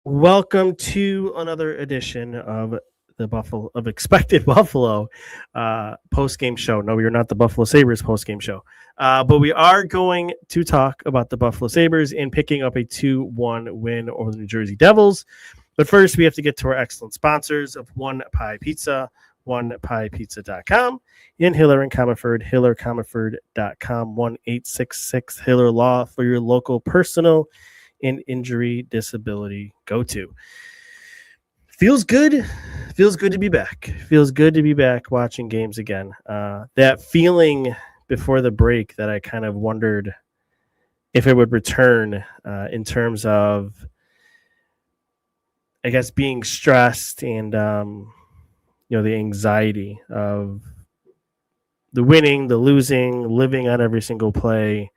Welcome to another edition of the Buffalo of Expected Buffalo post game show. No, we are not the Buffalo Sabres post game show, but we are going to talk about the Buffalo Sabres and picking up a 2-1 win over the New Jersey Devils. But first, we have to get to our excellent sponsors of One Pie Pizza, onepiepizza.com, in Hiller and Comerford, hillercomerford.com, 1866 Hiller Law for your local personal and injury disability go-to. Feels good to be back. Feels good to be back watching games again. That feeling before the break that I kind of wondered if it would return in terms of, I guess, being stressed and the anxiety of the winning, the losing, living on every single play.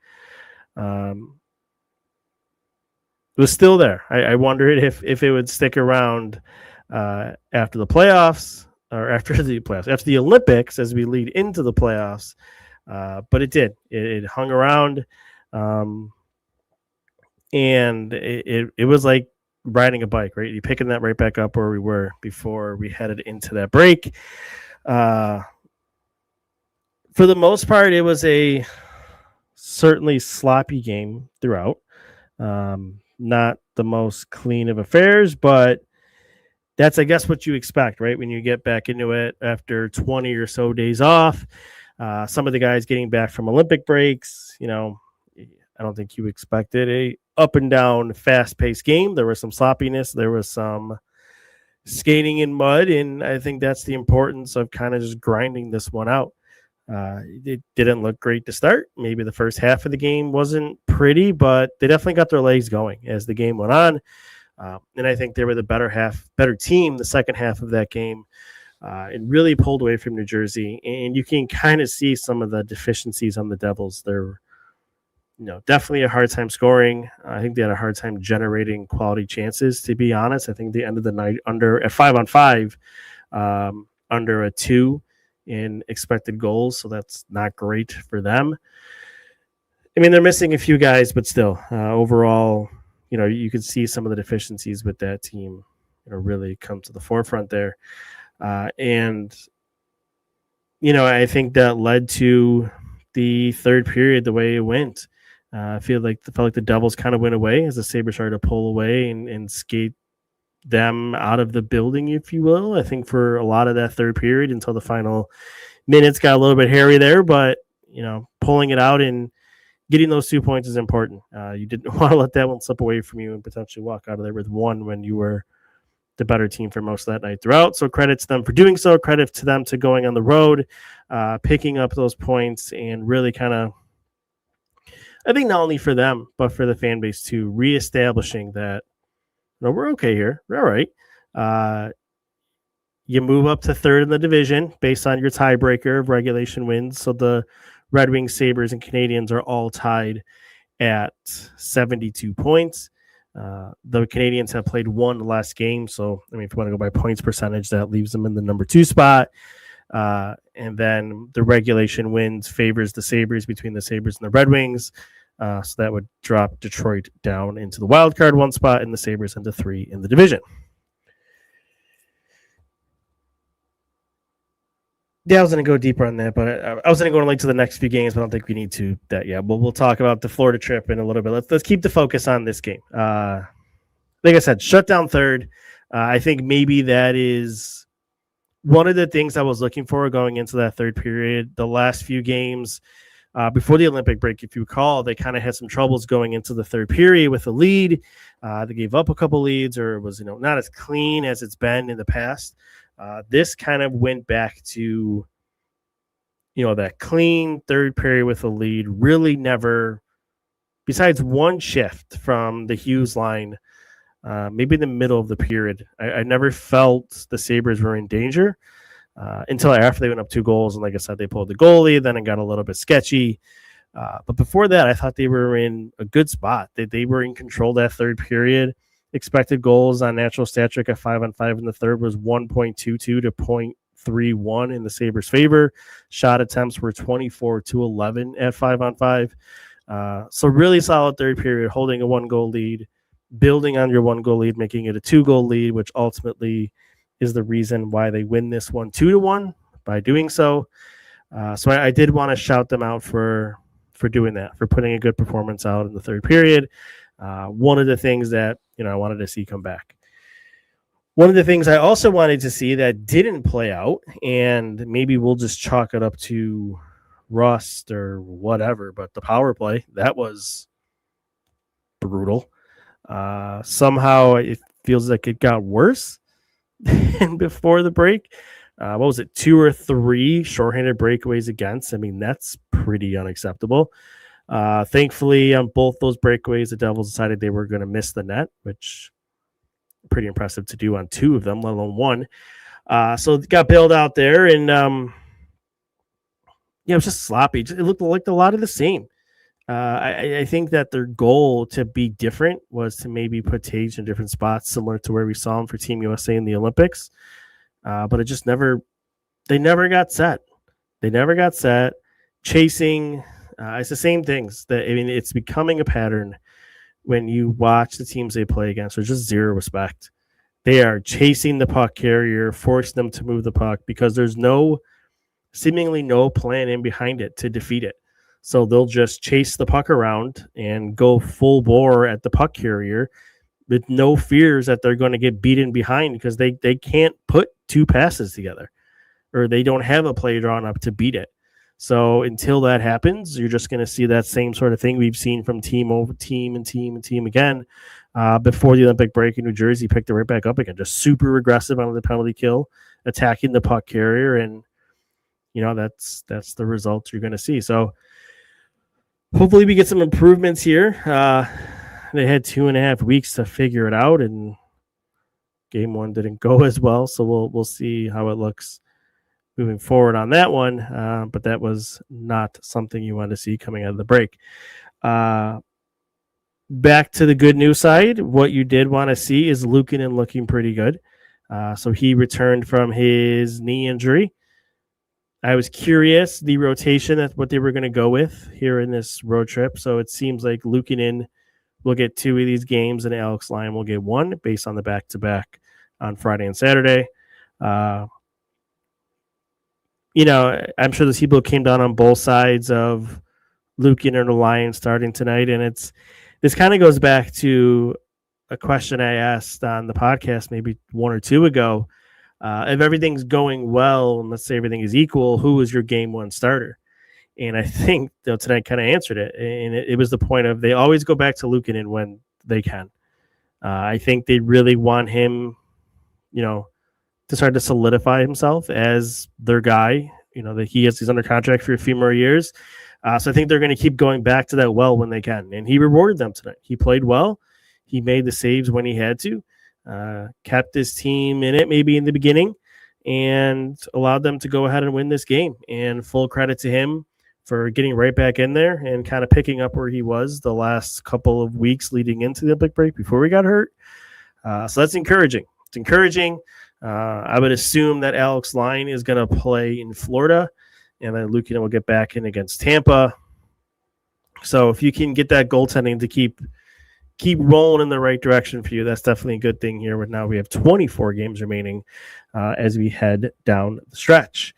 It was still there. I wondered if it would stick around after the playoffs or after the Olympics as we lead into the playoffs. But it did. It hung around, and it was like riding a bike, right? You picking that right back up where we were before we headed into that break. For the most part, it was a certainly sloppy game throughout. Not the most clean of affairs, but that's, I guess, what you expect, right? When you get back into it after 20 or so days off, some of the guys getting back from Olympic breaks, I don't think you expected a up and down, fast paced game. There was some sloppiness. There was some skating in mud. And I think that's the importance of kind of just grinding this one out. It didn't look great to start. Maybe the first half of the game wasn't pretty, but they definitely got their legs going as the game went on. And I think they were the better team the second half of that game. And really pulled away from New Jersey. And you can kind of see some of the deficiencies on the Devils. They're, definitely a hard time scoring. I think they had a hard time generating quality chances, to be honest. I think they ended the night under at 5-on-5, under a 2 in expected goals, so that's not great for them. I mean, they're missing a few guys, but still, overall, you can see some of the deficiencies with that team, really come to the forefront there. And I think that led to the third period the way it went. I felt like the Devils kind of went away as the Sabres started to pull away and skate them out of the building, if you will. I think for a lot of that third period until the final minutes got a little bit hairy there, but pulling it out and getting those 2 points is important. You didn't want to let that one slip away from you and potentially walk out of there with one when you were the better team for most of that night throughout. So credit to them for doing so. Credit to them to going on the road, picking up those points, and really kind of, I think not only for them, but for the fan base too, reestablishing that we're okay here. We're all right. You move up to third in the division based on your tiebreaker of regulation wins. So the Red Wings, Sabres, and Canadians are all tied at 72 points. The Canadians have played one less game. So, if you want to go by points percentage, that leaves them in the number 2 spot. And then the regulation wins favors the Sabres between the Sabres and the Red Wings. So that would drop Detroit down into the wild card 1 spot and the Sabres into 3 in the division. Yeah, I was going to go deeper on that, but I was going to go to the next few games, but I don't think we need to that yet. But we'll talk about the Florida trip in a little bit. Let's keep the focus on this game. Like I said, shut down third. I think maybe that is one of the things I was looking for going into that third period. The last few games before the Olympic break, if you recall, they kind of had some troubles going into the third period with a lead. They gave up a couple leads, or it was not as clean as it's been in the past. This kind of went back to, that clean third period with a lead. Really never, besides one shift from the Hughes line, maybe in the middle of the period, I never felt the Sabres were in danger until after they went up 2 goals. And like I said, they pulled the goalie, then it got a little bit sketchy. But before that, I thought they were in a good spot. They were in control that third period. Expected goals on natural stat trick at 5-on-5 in the third was 1.22 to 0.31 in the Sabres' favor. Shot attempts were 24-11 at 5-on-5. So really solid third period, holding a 1-goal lead. building on your 1-goal lead, making it a 2-goal lead, which ultimately is the reason why they win this one 2-1 by doing so. So I did want to shout them out for doing that, for putting a good performance out in the third period. One of the things that I wanted to see come back. One of the things I also wanted to see that didn't play out, and maybe we'll just chalk it up to rust or whatever, but the power play, that was brutal. Somehow it feels like it got worse than before the break. What was it, 2 or 3 shorthanded breakaways against? I mean, that's pretty unacceptable. Thankfully, on both those breakaways, the Devils decided they were going to miss the net, which pretty impressive to do on 2 of them, let alone 1. So it got bailed out there, and it was just sloppy. It looked like a lot of the same. I think that their goal to be different was to maybe put Tage in different spots, similar to where we saw him for Team USA in the Olympics. But it just they never got set. They never got set. Chasing, it's the same things. It's becoming a pattern when you watch the teams they play against. There's just zero respect. They are chasing the puck carrier, forcing them to move the puck because there's seemingly no plan in behind it to defeat it. So they'll just chase the puck around and go full bore at the puck carrier with no fears that they're going to get beaten behind because they can't put 2 passes together, or they don't have a play drawn up to beat it. So until that happens, you're just going to see that same sort of thing we've seen from team over team and team and team again. Before the Olympic break in New Jersey, picked it right back up again, just super aggressive on the penalty kill, attacking the puck carrier, and that's the result you're going to see. So hopefully we get some improvements here. They had 2.5 weeks to figure it out, and game 1 didn't go as well. So we'll see how it looks moving forward on that one. But that was not something you want to see coming out of the break. Back to the good news side, what you did want to see is Luukkonen looking pretty good. So he returned from his knee injury. I was curious the rotation, that's what they were going to go with here in this road trip. So it seems like Luukkonen will get 2 of these games, and Alex Lyon will get 1 based on the back-to-back on Friday and Saturday. I'm sure the people came down on both sides of Luukkonen and Lyon starting tonight, and this kind of goes back to a question I asked on the podcast maybe 1 or 2 ago. If everything's going well, and let's say everything is equal, who was your game 1 starter? And I think tonight kind of answered it. And it was the point of they always go back to Luukkonen when they can. I think they really want him, to start to solidify himself as their guy, that he's under contract for a few more years. So I think they're going to keep going back to that well when they can. And he rewarded them tonight. He played well. He made the saves when he had to. Kept his team in it maybe in the beginning and allowed them to go ahead and win this game. And full credit to him for getting right back in there and kind of picking up where he was the last couple of weeks leading into the Olympic break before we got hurt. So that's encouraging. It's encouraging. I would assume that Alex Lyon is going to play in Florida, and then Luukkonen will get back in against Tampa. So if you can get that goaltending to keep rolling in the right direction for you, that's definitely a good thing here. With now we have 24 games remaining as we head down the stretch.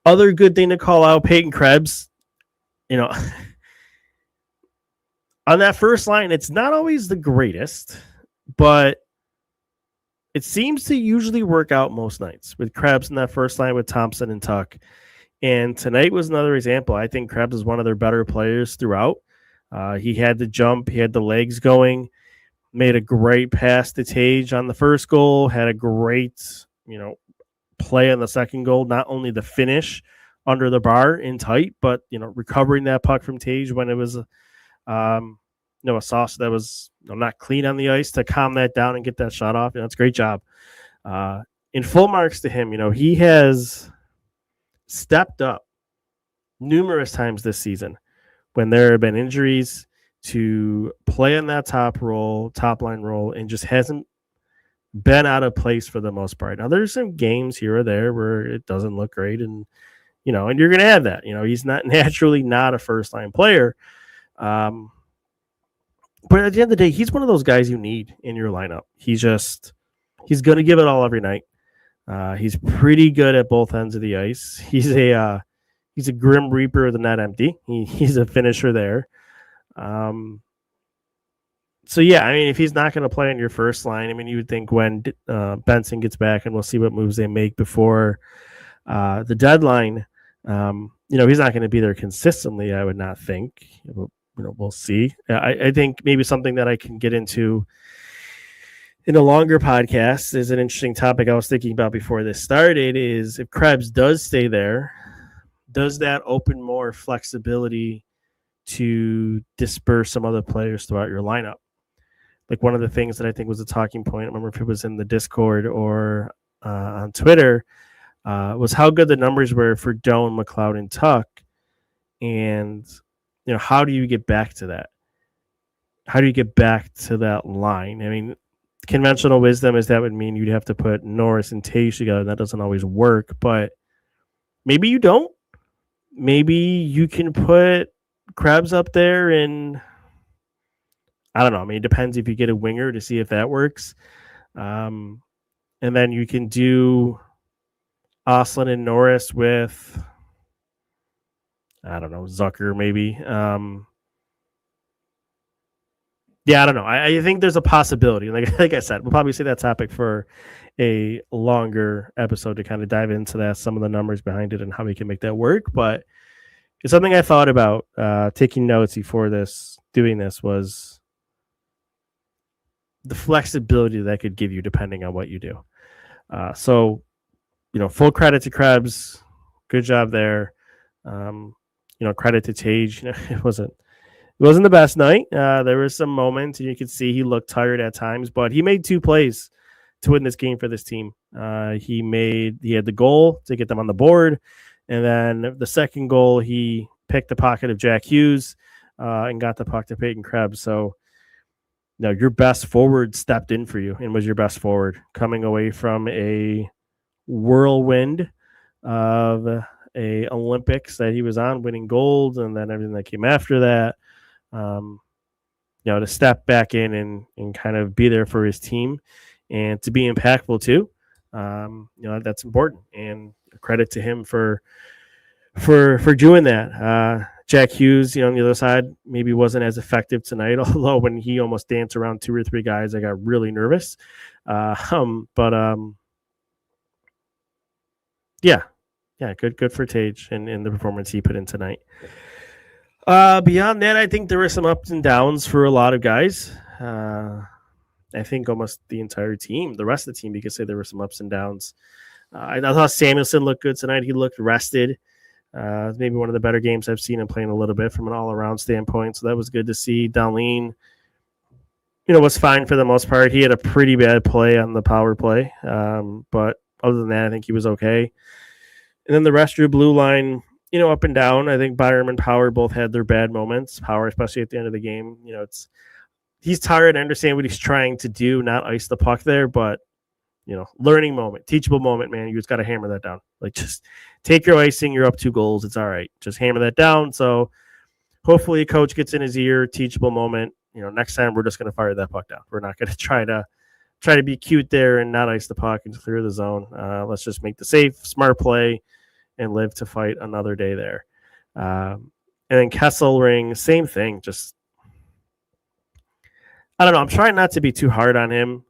Other good thing to call out, Peyton Krebs, on that first line, it's not always the greatest, but it seems to usually work out most nights with Krebs in that first line with Thompson and Tuck. And tonight was another example. I think Krebs is one of their better players throughout. He had the jump, he had the legs going, made a great pass to Tage on the first goal, had a great, play on the second goal, not only the finish under the bar in tight, but, recovering that puck from Tage when it was, a sauce that was not clean on the ice to calm that down and get that shot off. That's a great job. In full marks to him, he has stepped up numerous times this season when there have been injuries to play on that top line role, and just hasn't been out of place for the most part. Now there's some games here or there where it doesn't look great, and and you're going to have that. He's not naturally not a first line player. But at the end of the day, he's one of those guys you need in your lineup. He's going to give it all every night. He's pretty good at both ends of the ice. He's a grim reaper of the net empty. He's a finisher there. So yeah, I mean, if he's not going to play on your first line, I mean, you would think when Benson gets back, and we'll see what moves they make before the deadline. He's not going to be there consistently. I would not think. We'll see. I think maybe something that I can get into in a longer podcast is an interesting topic I was thinking about before this started. Is if Krebs does stay there, does that open more flexibility to disperse some other players throughout your lineup? Like one of the things that I think was a talking point, I remember if it was in the Discord or on Twitter, was how good the numbers were for Doan, McLeod, and Tuck. And, how do you get back to that? How do you get back to that line? I mean, conventional wisdom is that would mean you'd have to put Norris and Tage together. That doesn't always work, but maybe you don't. Maybe you can put Krebs up there and I don't know. I mean, it depends if you get a winger to see if that works. And then you can do Oslin and Norris with, I don't know, Zucker maybe. Yeah, I don't know. I think there's a possibility. Like I said, we'll probably see that topic for a longer episode to kind of dive into that, some of the numbers behind it and how we can make that work. But it's something I thought about taking notes before doing this was the flexibility that could give you depending on what you do. So, full credit to Krebs. Good job there. Credit to Tage. It wasn't the best night. There were some moments, and you could see he looked tired at times, but he made 2 plays to win this game for this team. He had the goal to get them on the board, and then the second goal, he picked the pocket of Jack Hughes and got the puck to Peyton Krebs. So, your best forward stepped in for you and was your best forward coming away from a whirlwind of a Olympics that he was on, winning gold, and then everything that came after that. To step back in and kind of be there for his team and to be impactful too. That's important, and credit to him for doing that. Jack Hughes, on the other side, maybe wasn't as effective tonight, although when he almost danced around 2 or 3 guys, I got really nervous. Yeah, good for Tage and the performance he put in tonight. Beyond that, I think there were some ups and downs for a lot of guys. I think almost the entire team, the rest of the team, you could say there were some ups and downs. I thought Samuelson looked good tonight. He looked rested. Maybe one of the better games I've seen him playing a little bit from an all-around standpoint, so that was good to see. Darlene, was fine for the most part. He had a pretty bad play on the power play, but other than that, I think he was okay. And then the rest of your blue line, up and down. I think Byram and Power both had their bad moments. Power, especially at the end of the game, he's tired. I understand what he's trying to do, not ice the puck there, but learning moment, teachable moment, man. You just got to hammer that down. Like, just take your icing. You're up 2 goals. It's all right. Just hammer that down. So hopefully a coach gets in his ear, teachable moment. Next time we're just going to fire that puck down. We're not going to try to be cute there and not ice the puck and clear the zone. Let's just make the safe, smart play and live to fight another day there. And then Kesselring, same thing. Just, I don't know. I'm trying not to be too hard on him.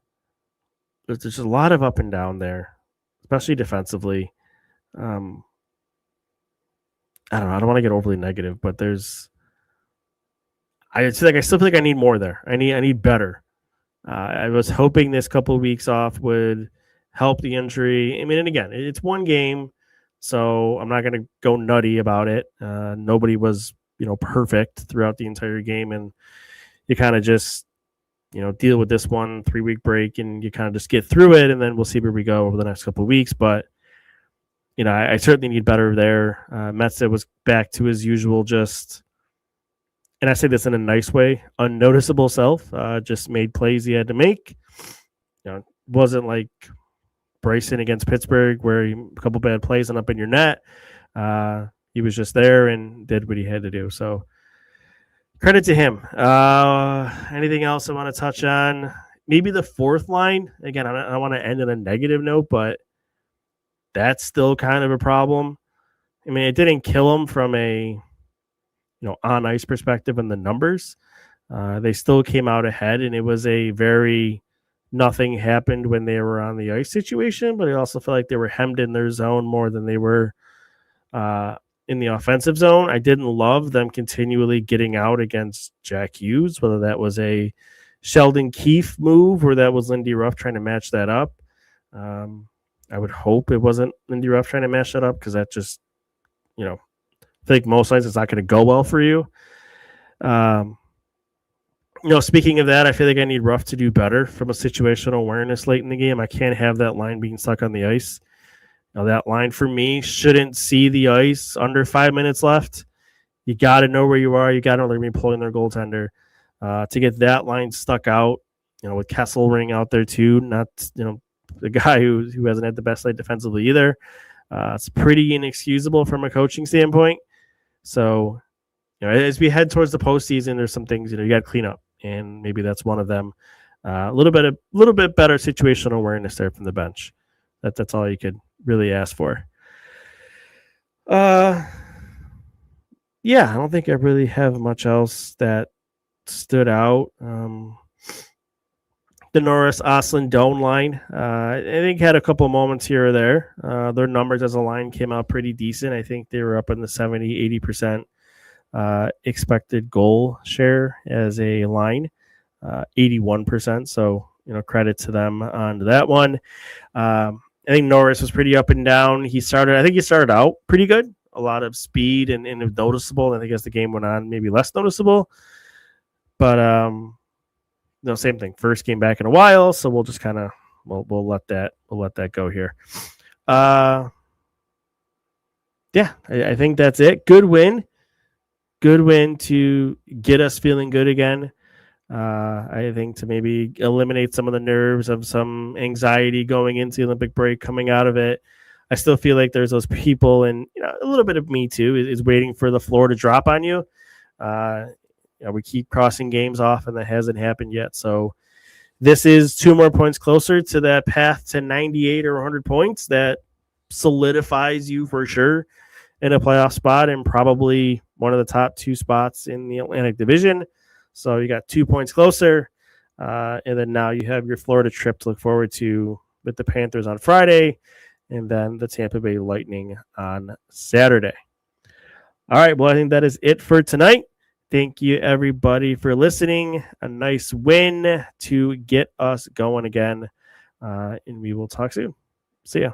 There's just a lot of up and down there, especially defensively. I don't know. I don't want to get overly negative, but I still feel like I need more there. I need better. I was hoping this couple of weeks off would help the injury. I mean, and again, it's one game, so I'm not going to go nutty about it. Nobody was, perfect throughout the entire game, and you kind of just, deal with this 1 3-week break, and you kind of just get through it, and then we'll see where we go over the next couple of weeks. But, I certainly need better there. Metsa was back to his usual and I say this in a nice way, unnoticeable self, just made plays he had to make. Wasn't like Bryson against Pittsburgh where a couple bad plays and up in your net. He was just there and did what he had to do. So credit to him. Anything else I want to touch on? Maybe the fourth line. Again, I don't want to end on a negative note, but that's still kind of a problem. I mean, it didn't kill him from a on ice perspective and the numbers. They still came out ahead, and it was a very nothing happened when they were on the ice situation. But I also felt like they were hemmed in their zone more than they were in the offensive zone. I didn't love them continually getting out against Jack Hughes, whether that was a Sheldon Keefe move or that was Lindy Ruff trying to match that up. I would hope it wasn't Lindy Ruff trying to match that up, because that just, I think most times it's not going to go well for you. Speaking of that, I feel like I need Ruff to do better from a situational awareness late in the game. I can't have that line being stuck on the ice. Now, that line for me shouldn't see the ice under 5 minutes left. You got to know where you are. You got to know they're going to be pulling their goaltender. To get that line stuck out, with Kessel ring out there too, not, the guy who hasn't had the best night defensively either. It's pretty inexcusable from a coaching standpoint. So, as we head towards the postseason, there's some things, you got to clean up, and maybe that's one of them. A little bit better situational awareness there from the bench. That's all you could really ask for. Yeah, I don't think I really have much else that stood out. The Norris Oslin Doan line, I think had a couple moments here or there. Their numbers as a line came out pretty decent. I think they were up in the 70-80% expected goal share as a line, 81%. So, credit to them on that one. I think Norris was pretty up and down. I think he started out pretty good. A lot of speed and noticeable. I think as the game went on, maybe less noticeable. But same thing. First game back in a while, so we'll just kind of we'll let that go here. Yeah, I think that's it. Good win to get us feeling good again. I think to maybe eliminate some of the nerves of some anxiety going into the Olympic break, coming out of it. I still feel like there's those people, and a little bit of me too, is waiting for the floor to drop on you. We keep crossing games off, and that hasn't happened yet. So this is 2 more points closer to that path to 98 or 100 points that solidifies you for sure in a playoff spot, and probably one of the top 2 spots in the Atlantic Division. So you got 2 points closer, and then now you have your Florida trip to look forward to with the Panthers on Friday, and then the Tampa Bay Lightning on Saturday. All right, well, I think that is it for tonight. Thank you, everybody, for listening. A nice win to get us going again, and we will talk soon. See ya.